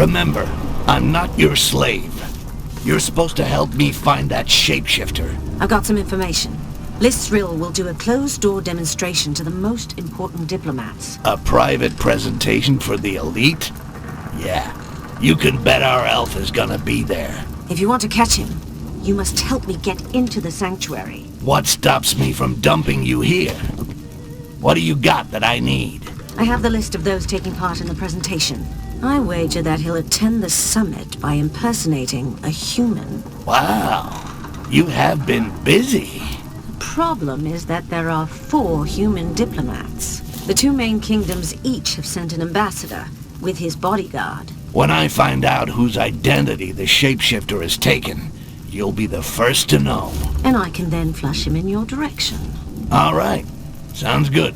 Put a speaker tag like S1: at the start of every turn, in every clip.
S1: Remember, I'm not your slave. You're supposed to help me find that shapeshifter.
S2: I've got some information. Listhril will do a closed-door demonstration to the most important diplomats.
S1: A private presentation for the elite? Yeah, you can bet our elf is gonna be there.
S2: If you want to catch him, you must help me get into the sanctuary.
S1: What stops me from dumping you here? What do you got that I need?
S2: I have the list of those taking part in the presentation. I wager that he'll attend the summit by impersonating a human.
S1: Wow, you have been busy.
S2: Problem is that there are 4 human diplomats. The 2 main kingdoms each have sent an ambassador with his bodyguard.
S1: When I find out whose identity the shapeshifter has taken, you'll be the first to know.
S2: And I can then flush him in your direction.
S1: All right, sounds good.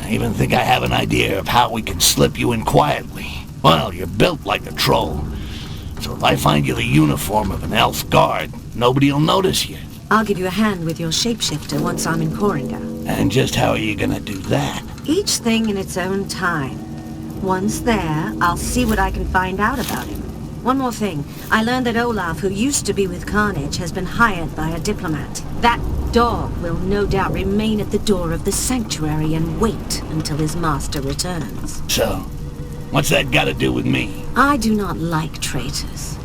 S1: I even think I have an idea of how we can slip you in quietly. Well, you're built like a troll, so if I find you the uniform of an elf guard, nobody'll notice you.
S2: I'll give you a hand with your shapeshifter once I'm in Koringa.
S1: And just how are you gonna do that?
S2: Each thing in its own time. Once there, I'll see what I can find out about him. One more thing. I learned that Olaf, who used to be with Carnage, has been hired by a diplomat. That dog will no doubt remain at the door of the sanctuary and wait until his master returns.
S1: So, what's that got to do with me?
S2: I do not like traitors.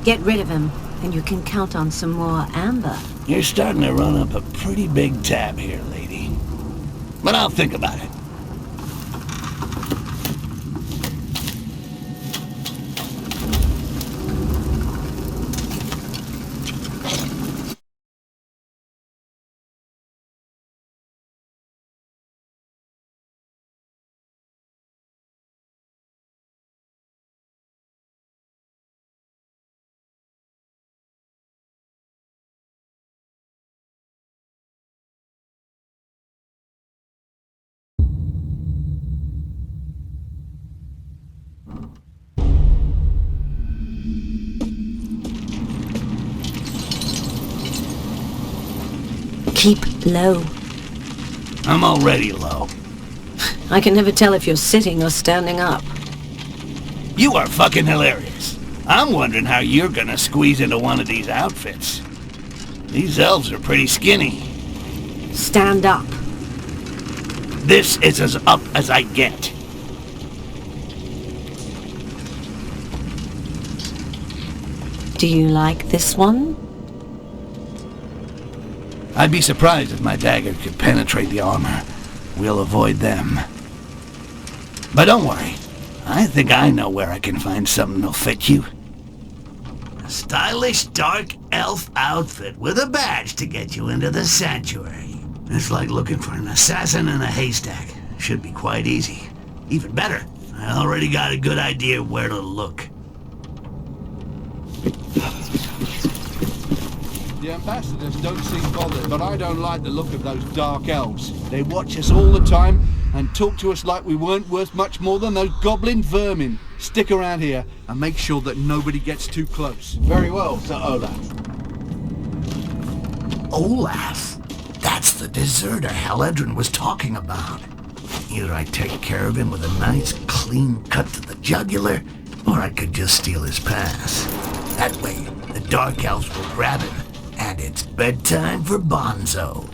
S2: Get rid of him, and you can count on some more amber.
S1: You're starting to run up a pretty big tab here, lady. But I'll think about it.
S2: Keep low.
S1: I'm already low.
S2: I can never tell if you're sitting or standing up.
S1: You are fucking hilarious. I'm wondering how you're gonna squeeze into one of these outfits. These elves are pretty skinny.
S2: Stand up.
S1: This is as up as I get.
S2: Do you like this one?
S1: I'd be surprised if my dagger could penetrate the armor. We'll avoid them. But don't worry. I think I know where I can find something that'll fit you. A stylish dark elf outfit with a badge to get you into the sanctuary. It's like looking for an assassin in a haystack. Should be quite easy. Even better, I already got a good idea where to look.
S3: The ambassadors don't seem bothered, but I don't like the look of those dark elves. They watch us all the time and talk to us like we weren't worth much more than those goblin vermin. Stick around here and make sure that nobody gets too close.
S4: Very well, Sir Olaf.
S1: Olaf? That's the deserter Haledrin was talking about. Either I take care of him with a nice clean cut to the jugular, or I could just steal his pass. That way, the Dark Elves will grab him, and it's bedtime for Bonzo.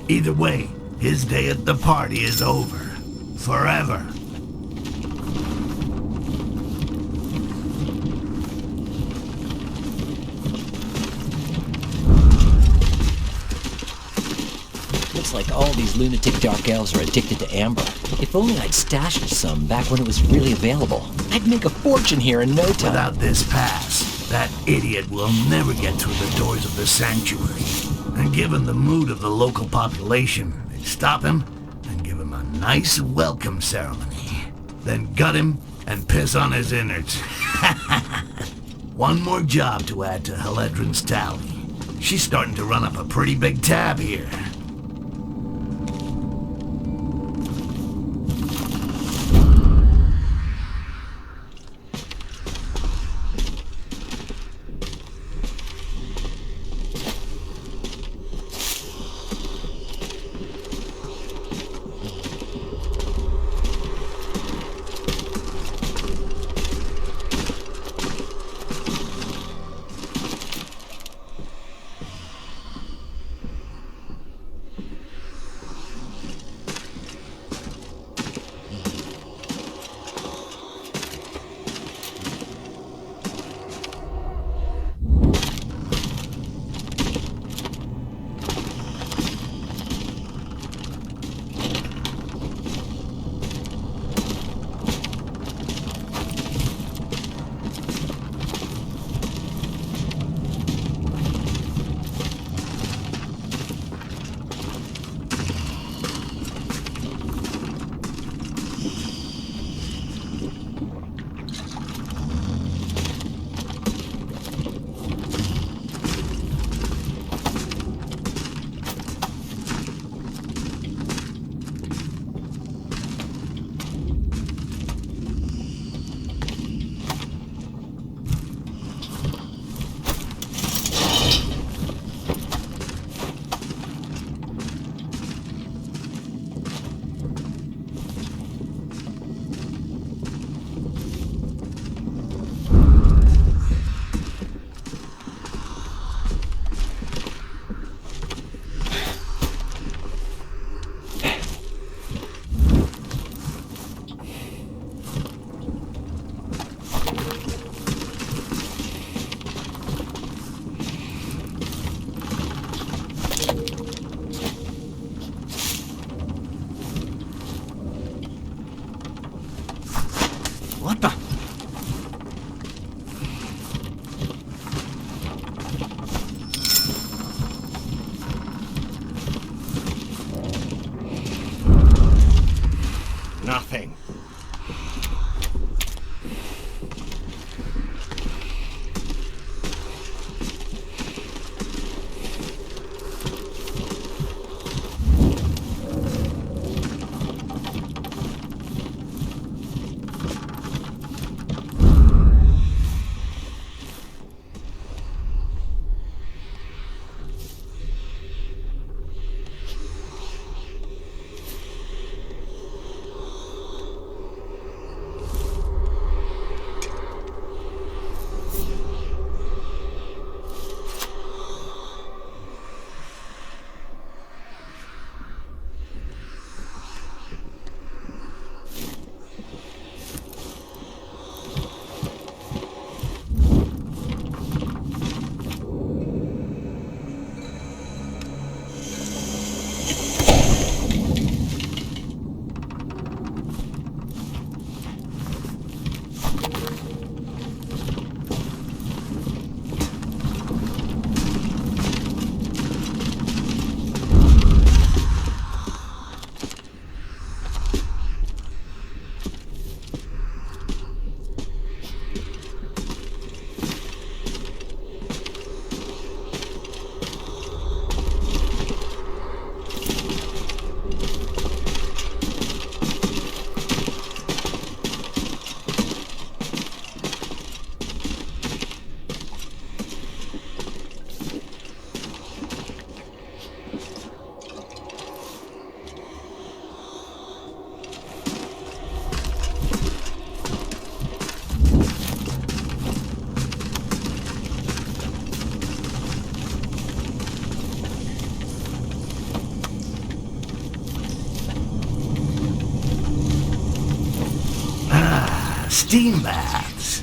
S1: Either way, his day at the party is over. Forever.
S5: Looks like all these lunatic dark elves are addicted to amber. If only I'd stashed some back when it was really available. I'd make a fortune here in no time.
S1: Without this pass, that idiot will never get through the doors of the sanctuary. And given the mood of the local population, they'd stop him and give him a nice welcome ceremony. Then gut him and piss on his innards. One more job to add to Haledrin's tally. She's starting to run up a pretty big tab here.
S4: anything.
S1: Steam baths.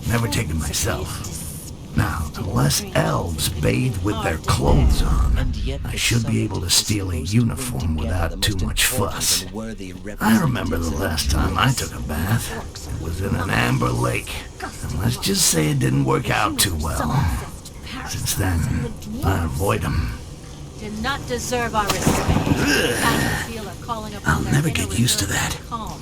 S1: Never taken myself. Now, unless elves bathe with their clothes on, I should be able to steal a uniform without too much fuss. I remember the last time I took a bath. It was in an amber lake. And let's just say it didn't work out too well. Since then, I avoid them.
S6: Did not deserve our respect.
S1: I'll never get used to that.
S6: Calm,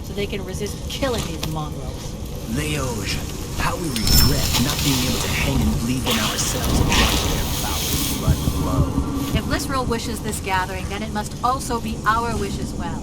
S6: so they can resist killing these mongrels.
S5: Leoge, how we regret not being able to hang and bleed them ourselves and watch their foul blood flow.
S6: If Lysrel wishes this gathering, then it must also be our wish as well.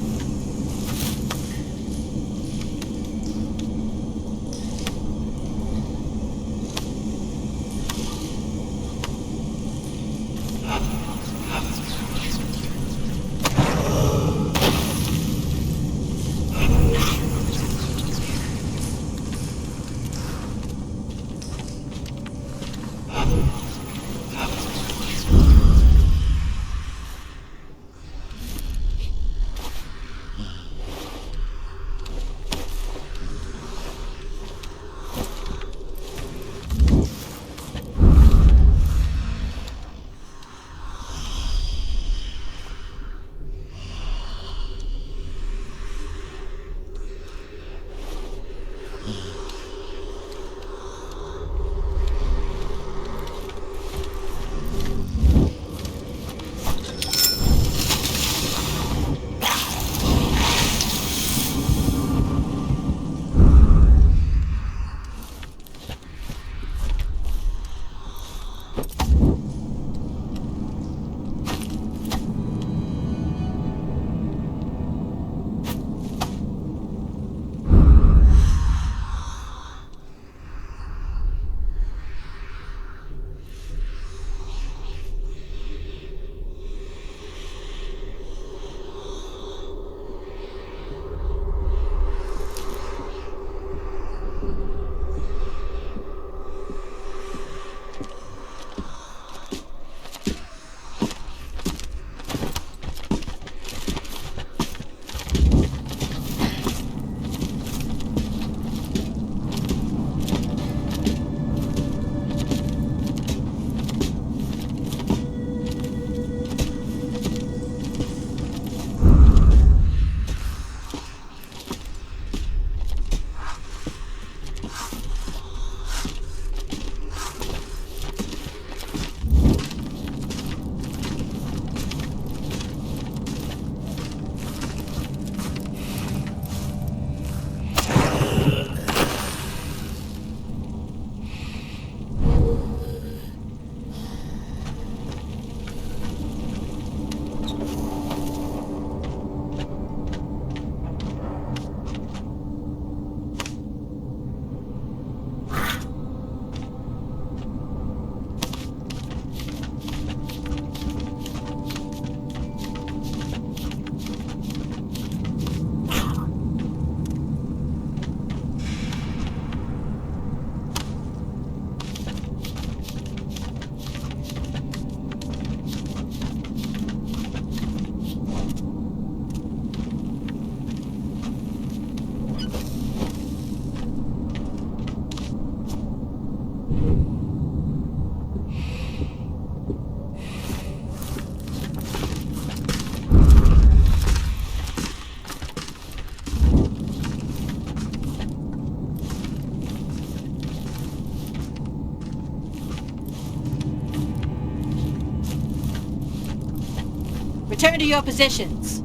S6: Return to your positions.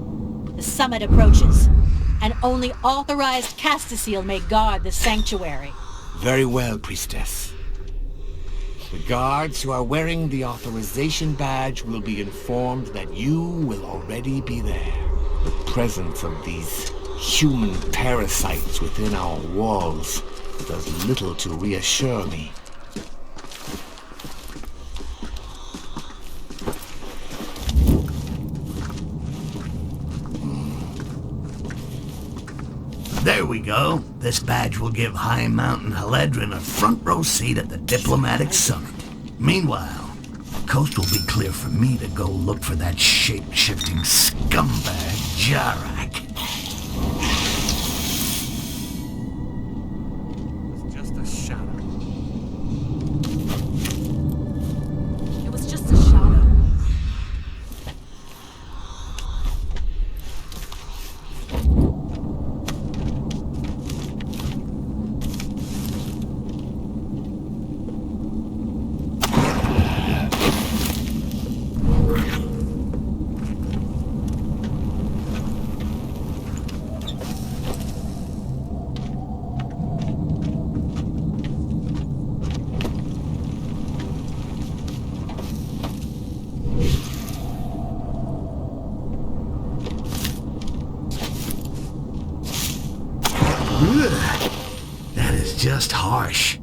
S6: The summit approaches, and only authorized Castaseal may guard the sanctuary.
S4: Very well, Priestess. The guards who are wearing the authorization badge will be informed that you will already be there. The presence of these human parasites within our walls does little to reassure me.
S1: There we go. This badge will give High Mountain Haledrin a front row seat at the diplomatic summit. Meanwhile, the coast will be clear for me to go look for that shape-shifting scumbag Jarak.
S4: It's just a shadow.
S6: It was just a shadow.
S1: Ugh, that is just harsh.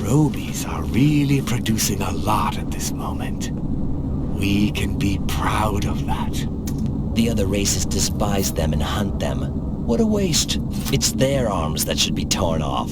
S4: Robies are really producing a lot at this moment. We can be proud of that.
S5: The other races despise them and hunt them. What a waste. It's their arms that should be torn off.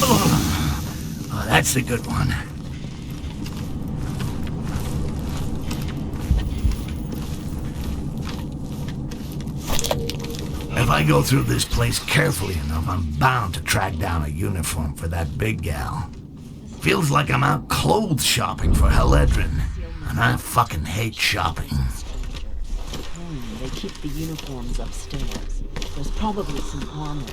S1: Oh, that's a good one. If I go through this place carefully enough, I'm bound to track down a uniform for that big gal. Feels like I'm out clothes shopping for Haledrin, and I fucking hate shopping.
S7: They keep the uniforms upstairs. There's probably some armor.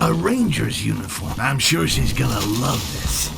S1: A ranger's uniform. I'm sure she's gonna love this.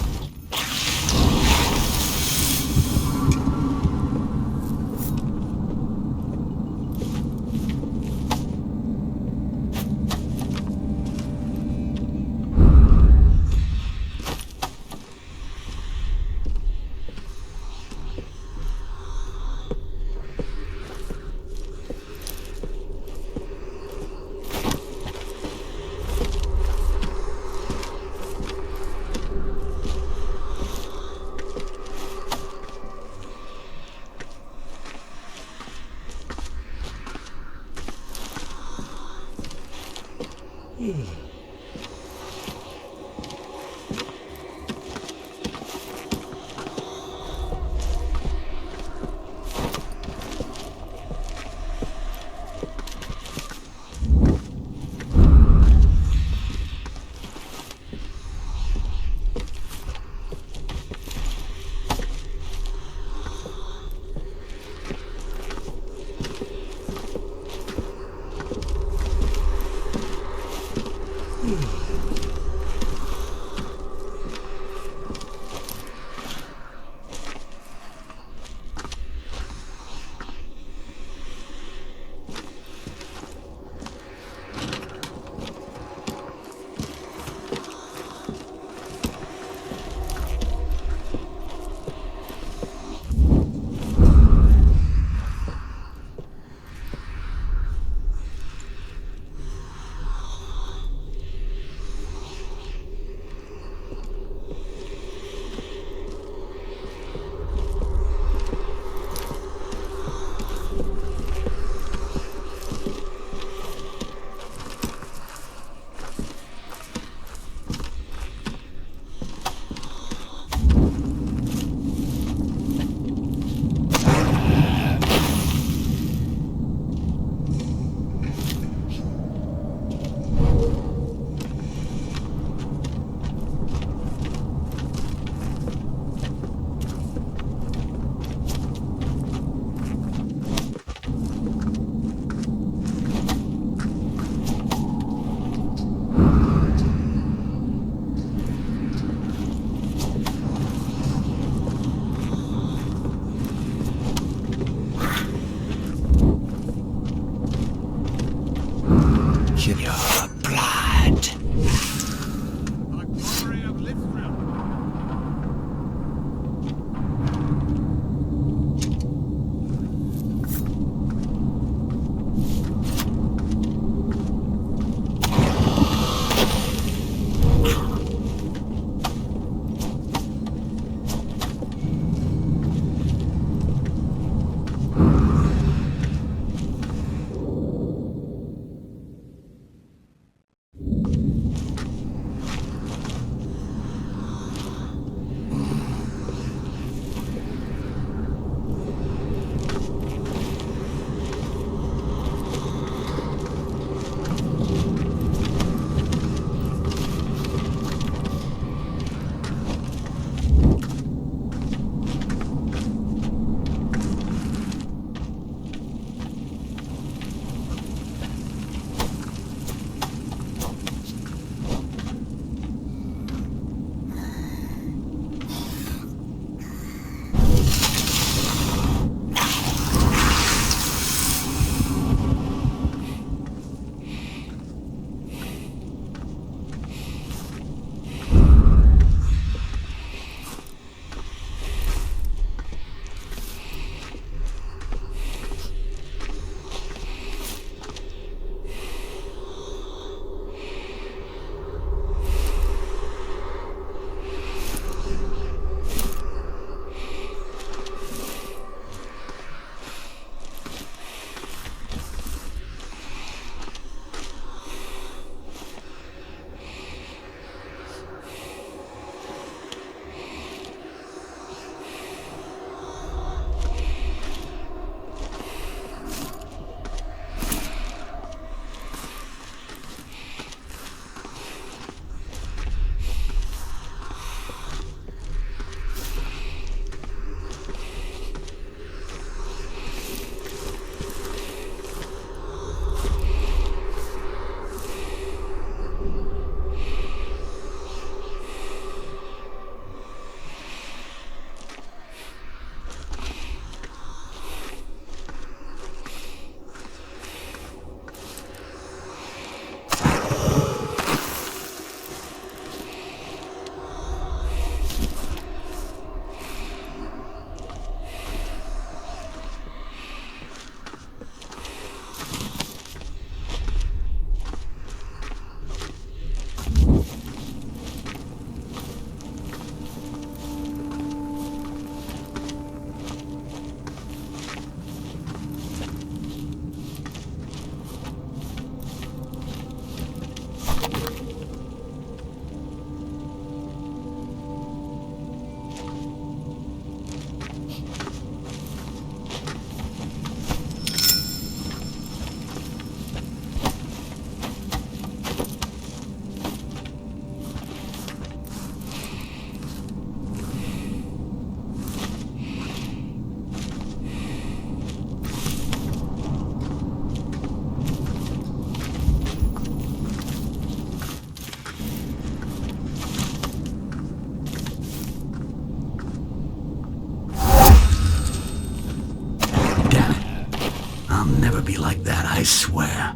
S1: never be like that, I swear.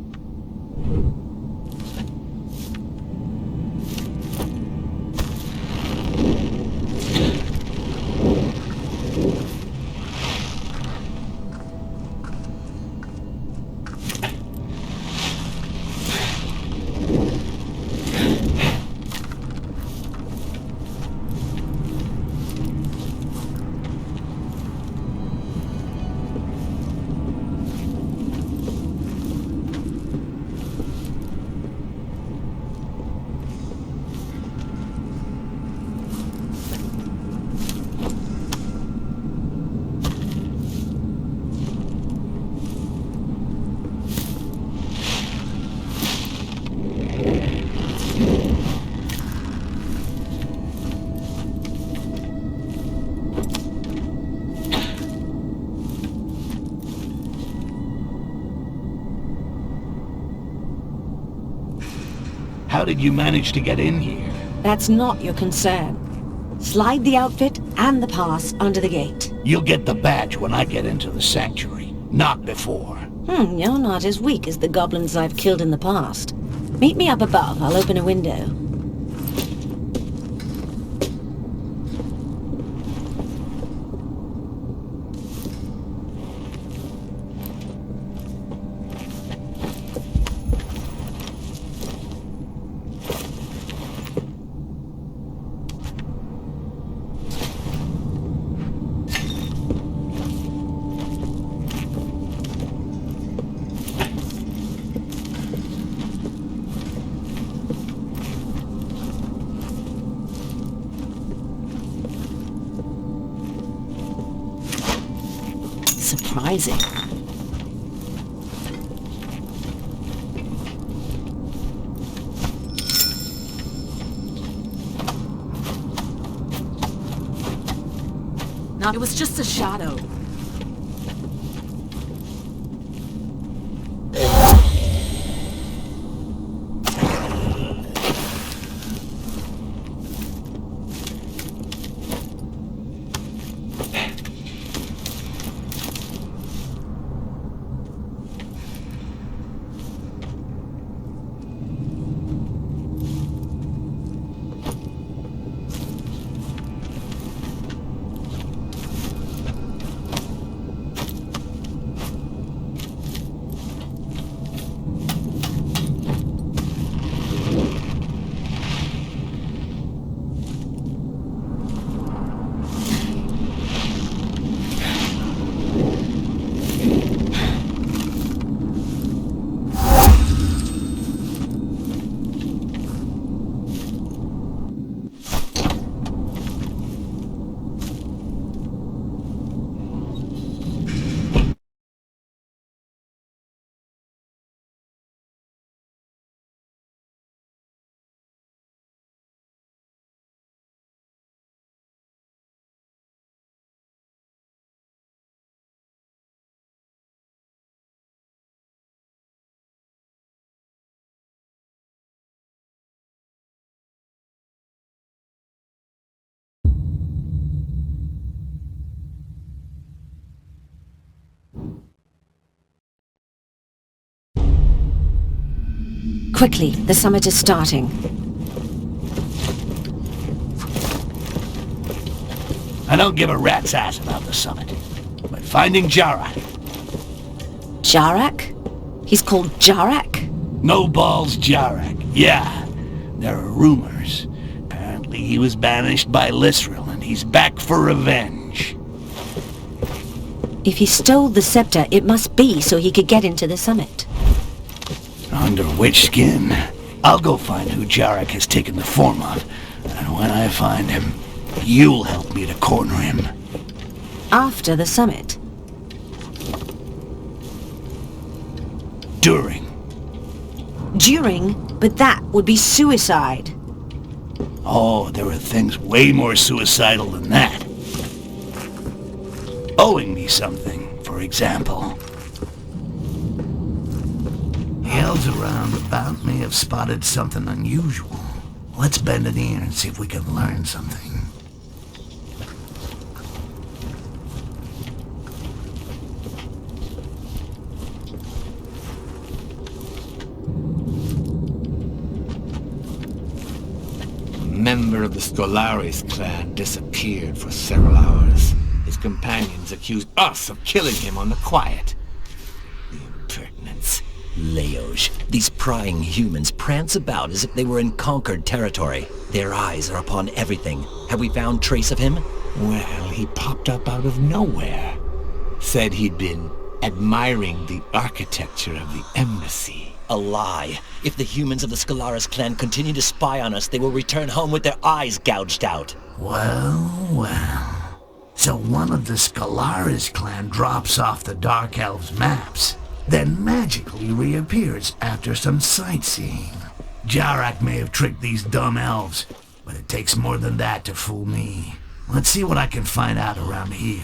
S1: How did you manage to get in here?
S2: That's not your concern. Slide the outfit and the pass under the gate.
S1: You'll get the badge when I get into the sanctuary, not before.
S2: You're not as weak as the goblins I've killed in the past. Meet me up above, I'll open a window. Surprising.
S7: Now, it was just a shadow.
S2: Quickly, the summit is starting.
S1: I don't give a rat's ass about the summit. But finding Jarak...
S2: Jarak? He's called Jarak?
S1: No balls Jarak. Yeah. There are rumors. Apparently he was banished by Lisril and he's back for revenge.
S2: If he stole the scepter, it must be so he could get into the summit.
S1: Under which skin? I'll go find who Jarak has taken the form of. And when I find him, you'll help me to corner him.
S2: After the summit?
S1: During.
S2: During? But that would be suicide.
S1: Oh, there are things way more suicidal than that. Owing me something, for example. The elves around about me have spotted something unusual. Let's bend an ear and see if we can learn something.
S4: member of the Skolaris clan disappeared for several hours. His companions accused us of killing him on the quiet. The impertinence.
S5: Leoj, these prying humans prance about as if they were in conquered territory. Their eyes are upon everything. Have we found trace of him?
S4: Well, he popped up out of nowhere. Said he'd been admiring the architecture of the embassy.
S5: A lie. If the humans of the Skolaris clan continue to spy on us, they will return home with their eyes gouged out.
S1: Well, well. So one of the Skolaris clan drops off the Dark Elves' maps, then magically reappears after some sightseeing. Jarak may have tricked these dumb elves, but it takes more than that to fool me. Let's see what I can find out around here.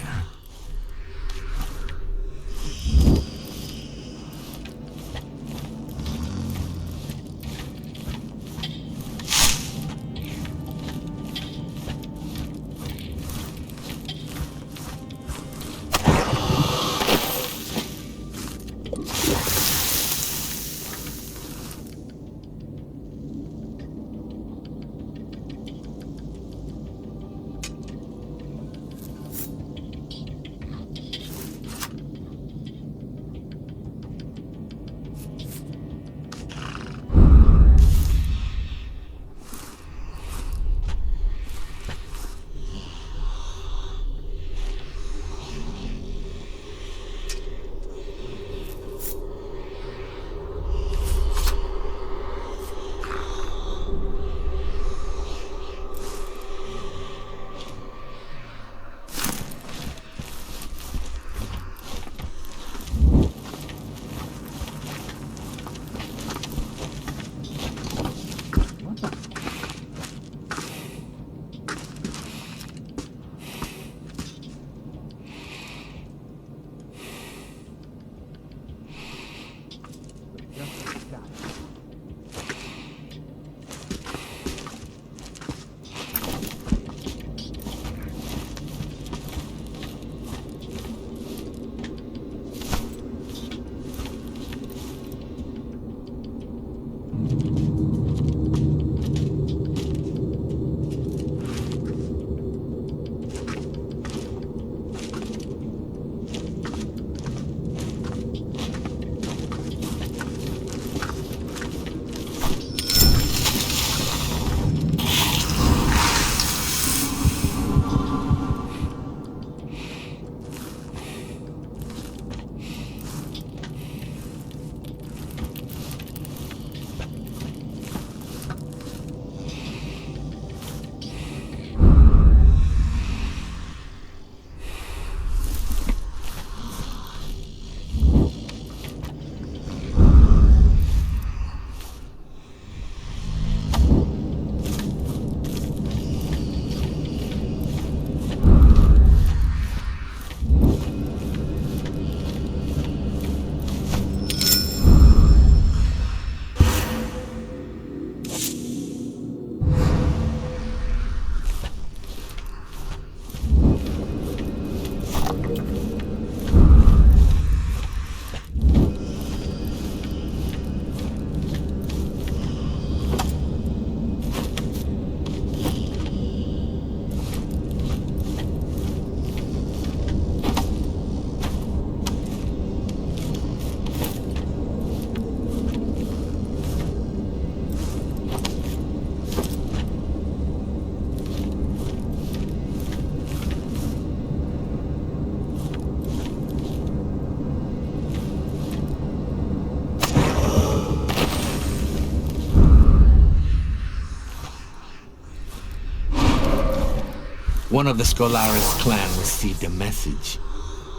S4: One of the Skolaris clan received a message.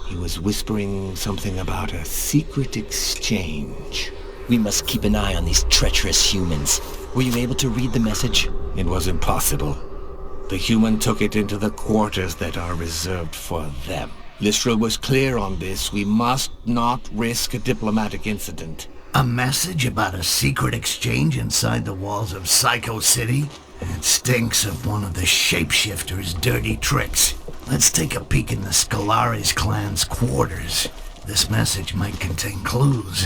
S4: He was whispering something about a secret exchange.
S5: We must keep an eye on these treacherous humans. Were you able to read the message?
S4: It was impossible. The human took it into the quarters that are reserved for them. Listral was clear on this. We must not risk a diplomatic incident.
S1: A message about a secret exchange inside the walls of Psycho City? It stinks of one of the shapeshifter's dirty tricks. Let's take a peek in the Skolaris clan's quarters. This message might contain clues.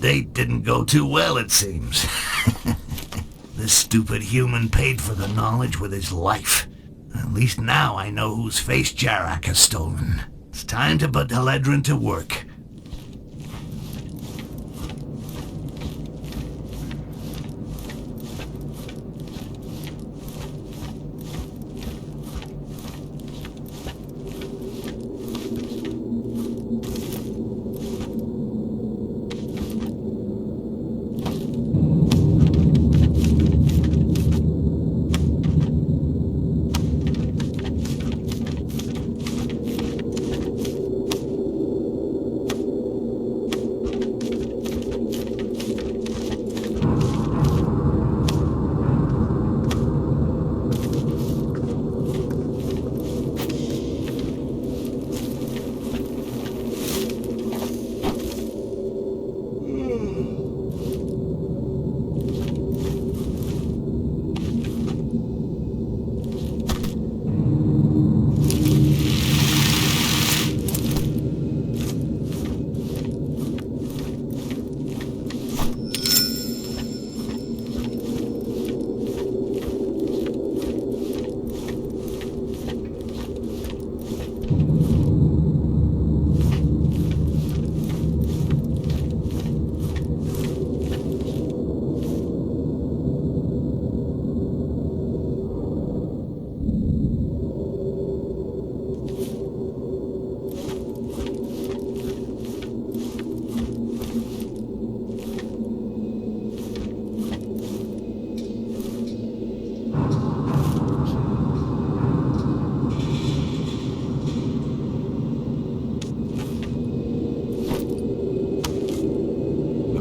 S1: date didn't go too well, it seems. This stupid human paid for the knowledge with his life. At least now I know whose face Jarak has stolen. It's time to put Haledrin to work.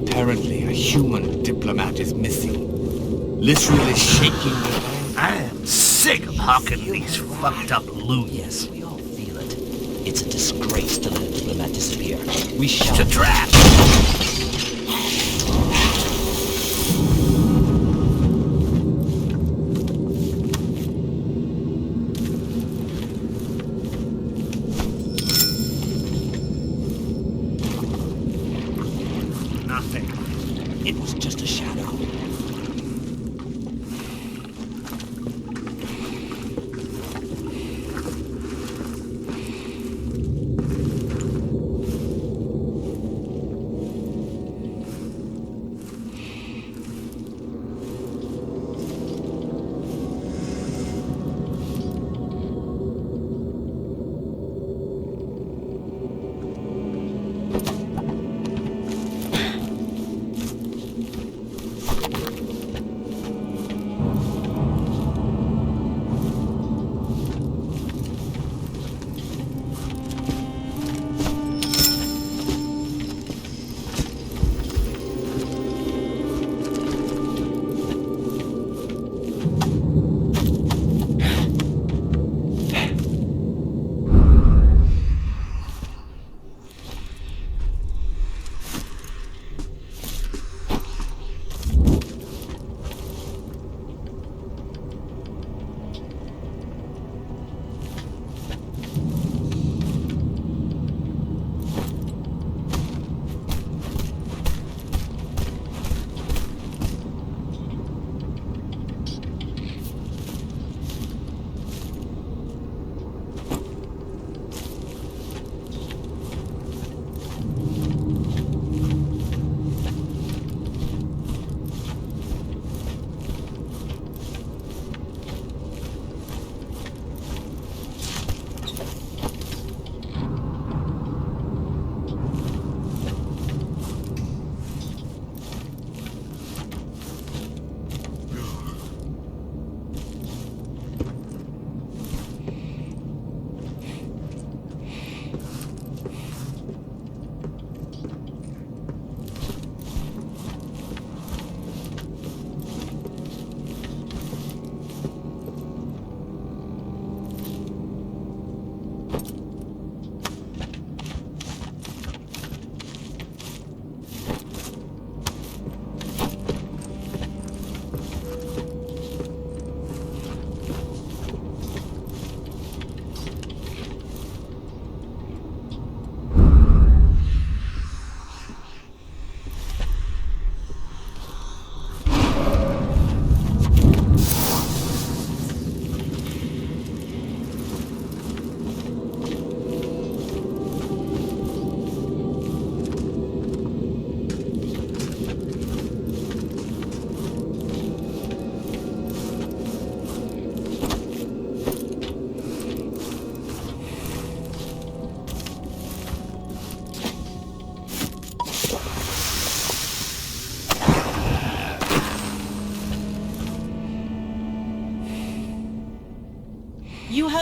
S4: Apparently, a human diplomat is missing. Literally shaking the land.
S1: I am sick of hawking these fucked up loot.
S5: Yes, we all feel it. It's a disgrace to let a diplomat disappear. We shall...
S1: It's a trap!
S5: Nothing. It was just a shadow.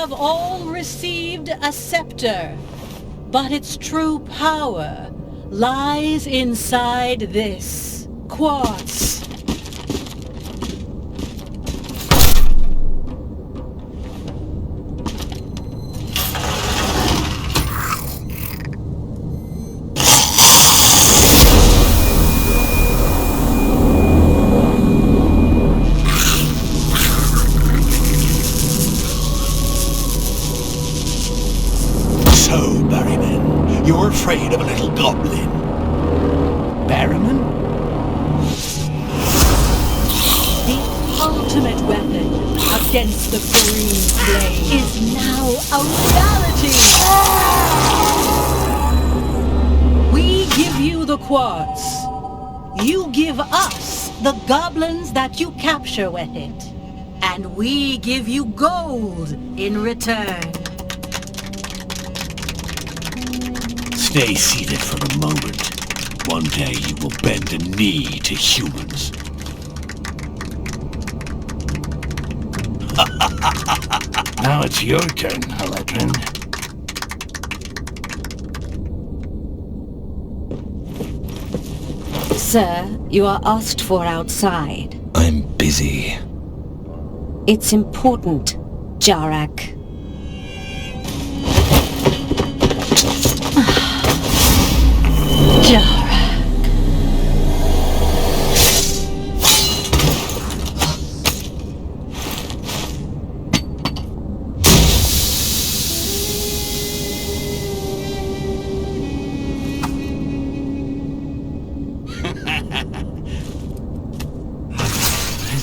S6: have all received a scepter, but its true power lies inside this quartz.
S4: You're afraid of a little goblin.
S1: Barrowman?
S6: The ultimate weapon against the green flame is now a reality! We give you the quartz. You give us the goblins that you capture with it. And we give you gold in return.
S4: Stay seated for a moment. One day you will bend a knee to humans.
S1: Now it's your turn, Haledrin.
S2: Sir, you are asked for outside.
S5: I'm busy.
S2: It's important, Jarak.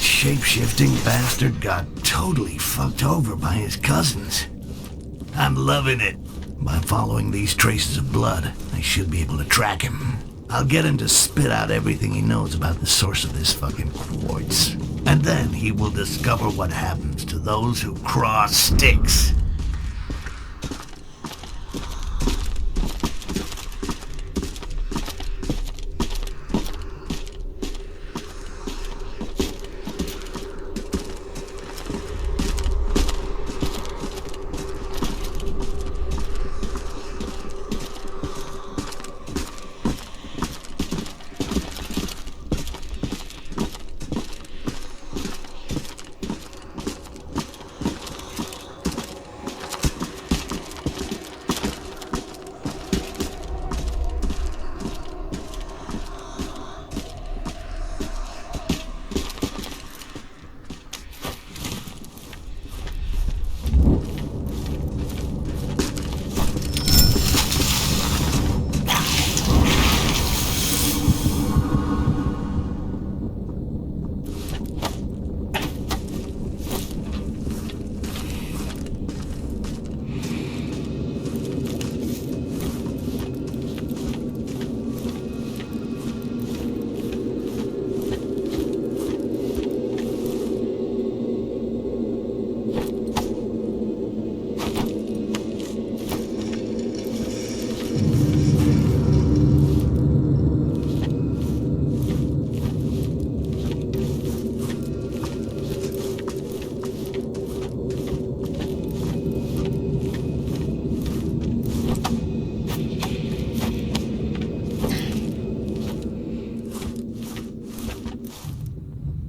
S1: Shape-shifting bastard got totally fucked over by his cousins. I'm loving it. By following these traces of blood, I should be able to track him. I'll get him to spit out everything he knows about the source of this fucking quartz. And then he will discover what happens to those who cross Styx.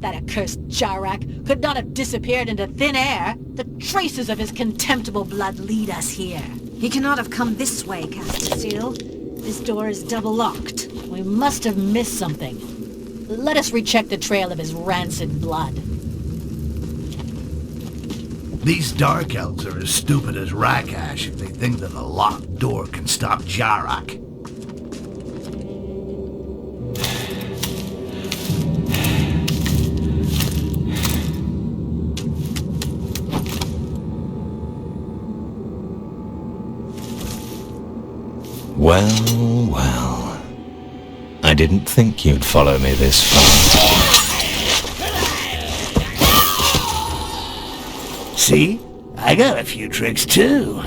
S6: That accursed Jarak could not have disappeared into thin air. The traces of his contemptible blood lead us here.
S2: He cannot have come this way, Castiel. This door is double-locked.
S6: We must have missed something. Let us recheck the trail of his rancid blood.
S1: These Dark Elves are as stupid as Akenash if they think that a locked door can stop Jarak.
S5: Well, well. I didn't think you'd follow me this far.
S1: See? I got a few tricks too.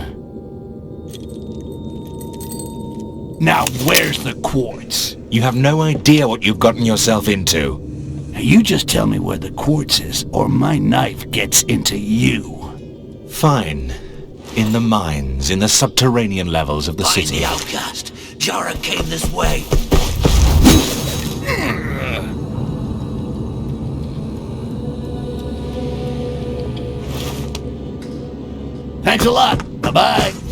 S1: Now where's the quartz?
S5: You have no idea what you've gotten yourself into.
S1: Now you just tell me where the quartz is, or my knife gets into you.
S5: Fine.
S8: In the mines, in the subterranean levels of the
S9: Find
S8: city.
S9: the outcast. Jara came this way.
S1: Thanks a lot. Bye-bye.